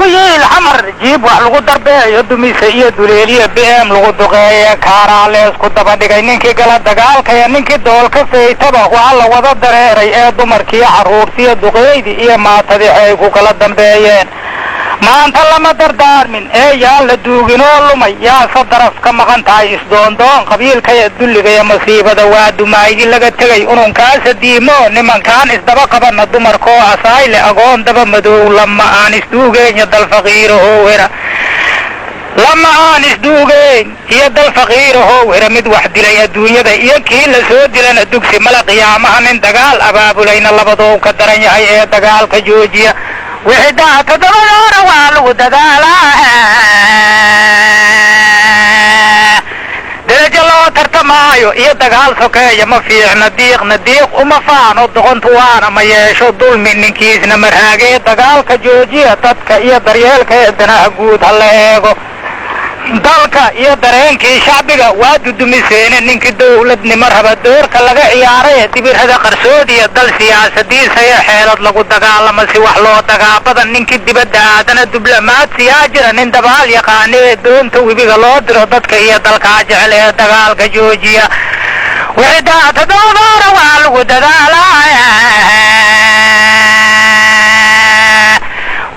كيل حمر جيب وحلقو دربه يدومي سيئة دوليلية بيام لغو دقايا كاراليس كدبا دقاي ننكي قلت دقال كيا ننكي دول كفي تبا وعلا وضا دريري ايه دمركي حرور سيئة دقايدي ايه ما تدحيكو قلت دنبايين ما انت لما دردار من ايه يا لدوغينو اللومي يا صدرف كما قنتاي اسدون دون قبيل كي الدولي كي مصيبة دوادو ما يجي لغا تغي انون كاس ديمو نمان كان اسدبا قبنا دمركو عصاي لأغون دبا مدو لما آن اسدوغين يد الفقير هو هرا لما آن اسدوغين يد الفقير هو هرا مد وحد لي الدنيا دا يكي لسود لنا الدكسي ملا قيامها من دقال أبابو لين اللبضو كدرن يحي دقال كجوجيا وحدا تدور والو ددالا درجة لو ترتمايو إيه دقال سوكايا ما فيه نديق وما فانو دغنت وانا ما يشو دول من نكيس نمرهاقي دقال كجوجيا تدك إيه دريال كيدنا هقود هلايقو dalka iyo dareenkii shacbiga waa dudumiseen ninkii dawladni marhaba doorka laga ciyaaray dibirhada qarsoodiya dal siyaasadiisa ee xeelad lagu dagaalamo si wax loo dagaabada ninkii dibadda aadana diblomaad siyaajira nin dabaal yaqaanee doonta webiga loo diro dadka iyo dalka jecel ee dagaalka joojiya wixii tadawara waa lagu dadaalaya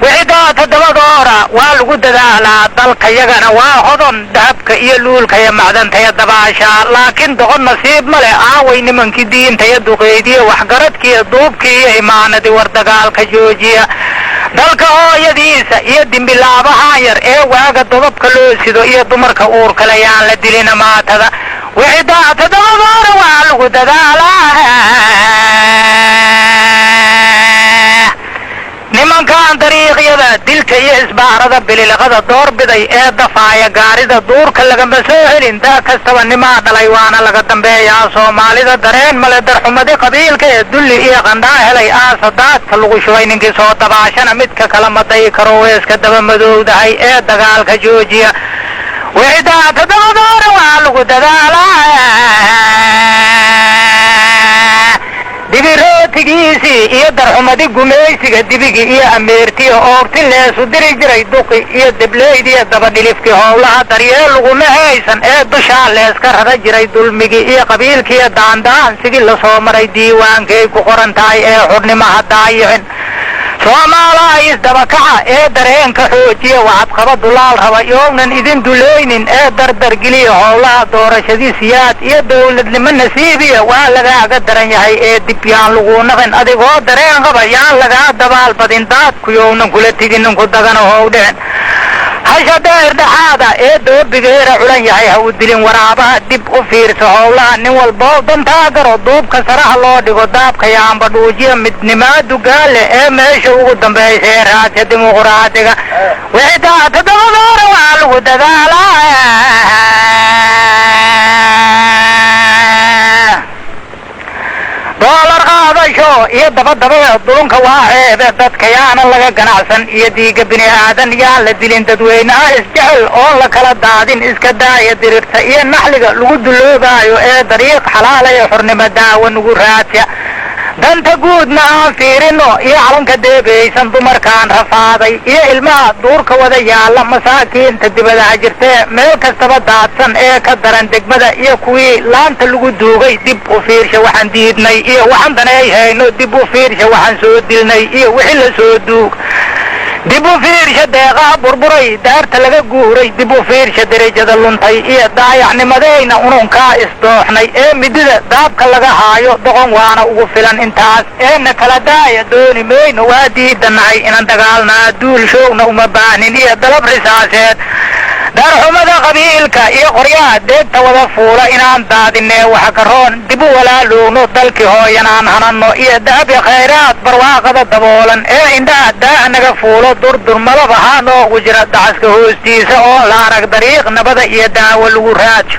وعدا تدبدورا والغو ددالا دالك يغانا واخدون دهبك iyo luulka iyo macdanta iyo dabaasha laakiin doqon nasiib male aaway nimankii diinta iyo duqeydii wax garadkii iyo duubkii iyo imaanadii war dagaalka joojiya dalka hooyadiisa iyo dimbilaabaha yar ee waaga dodobka loo sido iyo dumarka uurka la yaan la dilina maatada wicida tadabadora waa lagu dadaalaa nimankaan dariiqyada dilka iyo isbaarada bililaqada doorbiday ee dafaaya gaarida duurka lagama soo helin daa kastaba nimaa dhalay waana laga dambeeyaa soomaalida dareen male darxumadi qabiilka ee dulli iyo qandhaa helay aasadaadka lagu shubay ninkii soo dabaashana midka kala maday karo weeska daba madowdahay ee dagaalka joojiya wixdaa tadabadora waa lagu dadaalaa dibirootigiisii iyo darxumadi gumaysiga dibigi iyo ameertiya oorti leesu diri jiray duqi iyo debleyd iyo dabadhilifkii howlaha daryeel laguma haysan ee dushaa leeska rada jiray dulmigii iyo qabiilkiiyo daandaansigii lasoo maray diiwaankay ku qoran tahay ee xurnimaha daayicin soomaalaha isdabakaca ee dareenka xoojiya waxadqaba dulaal raba yoognan idin dulaynin ee dardargeliya howlaha doorashadiisiyaad iyo dawladnimo nasiibiya waa lagaaga daran yahay ee dib yaan laguu naqin adigoo dareen qaba yaan lagaa dabaalbadin daadku yoognan kula tiginin ku dagana howdheen hasha dheer dhexaada ee doobigeera culan yahay ha u dilin waraabaha dib u fiirsa howlaha nin walboo dantaa garo duubka saraha loo dhigo daabka yaanba dhuujiya midnimaadu gaale ee meesha ugu dambaysa ee raadka dimuquraadiga wixitaa tadabadora waa lagu dadaalaa doolar qaadasho iyo dabadabada dulunka waa ceebe dadka yaana laga ganacsan iyo diiga bini aadan yaan la dilin dadweynaha isjecel oo la kala daadin iska daaya dirirta iyo naxliga lagu duloobaayo ee dariiq xalaala ee xurnimo daawa nugu raadsa danta guudna aan fiirino iyo calanka deebaysan dumarkaan rafaaday iyo ilmaha duurka wada yaalla masaakiinta dibadaha jirtee meel kastaba daadsan ee ka daran degmada iyo kuwii laanta lagu duugay dib u fiirsha waxaan diidnay iyo waxaan daneey hayno dib u fiirsha waxaan soo dilnay iyo wixii la soo duug dib u fiirsha deeqaha burburay daarta laga guuray dib u fiirsha derajada luntay iyo daayacnimadeyna ununkaa isdooxnay ee midida daabka laga haayo doqon waana ugu filan intaas eena kala daaya dooni mayno waa diidanahay inaan dagaalnaa duul shoogna uma baahnin iyo dalab risaaseed darxumada qabiilka iyo qoryaha deegta wada fuula inaan daadinee waxa karoon dib u walaalowno dalkii hooyanaan hanano iyo dahabi khayraad barwaaqada daboolan ee indhaha daaha naga fuulo durdurmadaba haa noogu jira dacaska hoostiisa oo la arag dariiq nabada iyo daawo lagu raajo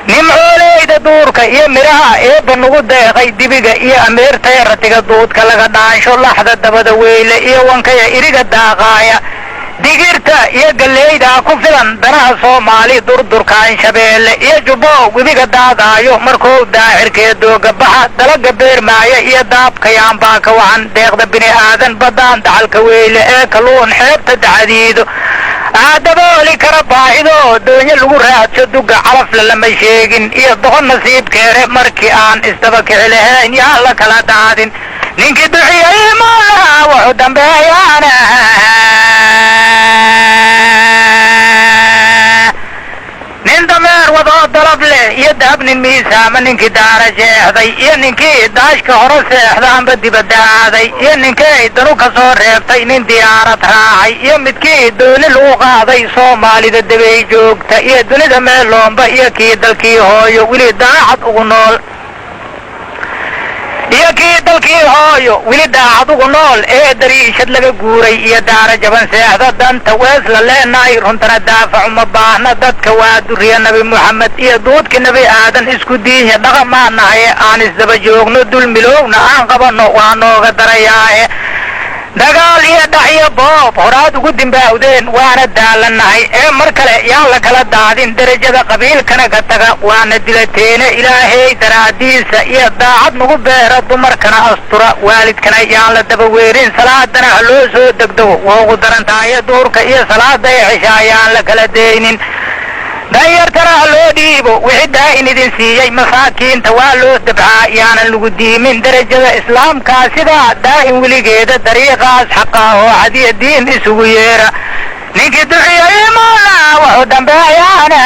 nimcooleyda duurka iyo midhaha eebba nugu deeqay dibiga iyo ameertay ratiga duudka laga dhaansho laxda dabada weyle iyo wankaya iriga daaqaaya digirta iyo galleyda ku filan danaha soomaali durdurkaan shabeelle iyo jubbo webiga daadaayo markuu daahirkee dooga baxa dalaga beermaaya iyo daabkayaan baa ka wacan deeqda bini aadan baddaan dacalka weyle ee kalluun xeebta dacadiido aadabooli kara baahido doonyo lagu raadsho duga calafla lama sheegin iyo doqon nasiibkeere markii aan isdaba kici lahayn yaa la kala daadin ninkii duxiyey moolaha wuxuu dambeeyaana nin dameer wadoo dalab leh iyo daabnin miisaama ninkii daara jeexday iyo ninkii daashka hore seexda amba dibadda aaday iyo ninkii danu ka soo reebtay nin diyaarad raacay iyo midkii dooni lagu qaaday soomaalida debay joogta iyo dunida meeloomba iyo kii dalkii hooyo weli daacad ugu nool iyo kii dalkii hooyo weli daacad ugu nool ee dariishad laga guuray iyo daara jaban seexda danta wees la leenahay runtana daafac uma baahna dadka waa duriya nabi moxamed iyo duudkii nabi aadan isku diinya dhaqamaanahaye aan isdaba joogno dulmilowna aan qabanno waa nooga darayaahe dagaal iyo dhac iyo boob horaad ugu dimbaawdeen waana daalanahay ee mar kale yaan la kala daadin derajada qabiilkana ka taga waana dilateene ilaahay daraadiisa iyo daacad nagu beera dumarkana astura waalidkana yaan la daba weerin salaadana ha loo soo degdego waa ugu darantaaye duurka iyo salaada ee cishaa yaan la kala deynin danyartana ha loo dhiibo wixii daa'in idin siiyey masaakiinta waa loo dabcaa yaanan lagu diimin derajada islaamkaa sidaa daa'in weligeeda dariiqaas xaqaa oo cadiya diin isugu yeera ninkii duxiyey moola wuxuu dambeeyaana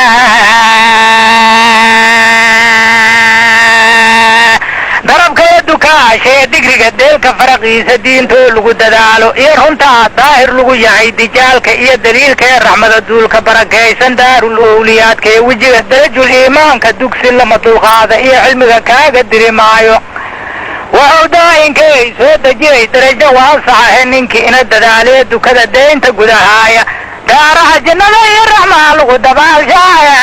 darabka iyo dukaashee digriga deelka faraqiisa diintoo lagu dadaalo iyo runtaa daahir lagu yahay dijaalka iyo daliilka ee raxmada duulka barakaysan daarul owliyaadka ee wejiga darajul iimaanka dugsi lama dulqaada iyo cilmiga kaaga diri maayo wuxuu daa'inkay soo dejiyey darajo waasaxahe ninkii ina dadaalee dukada deynta gudahaaya daaraha jannada iyo raxmaa lagu dabaalshaaya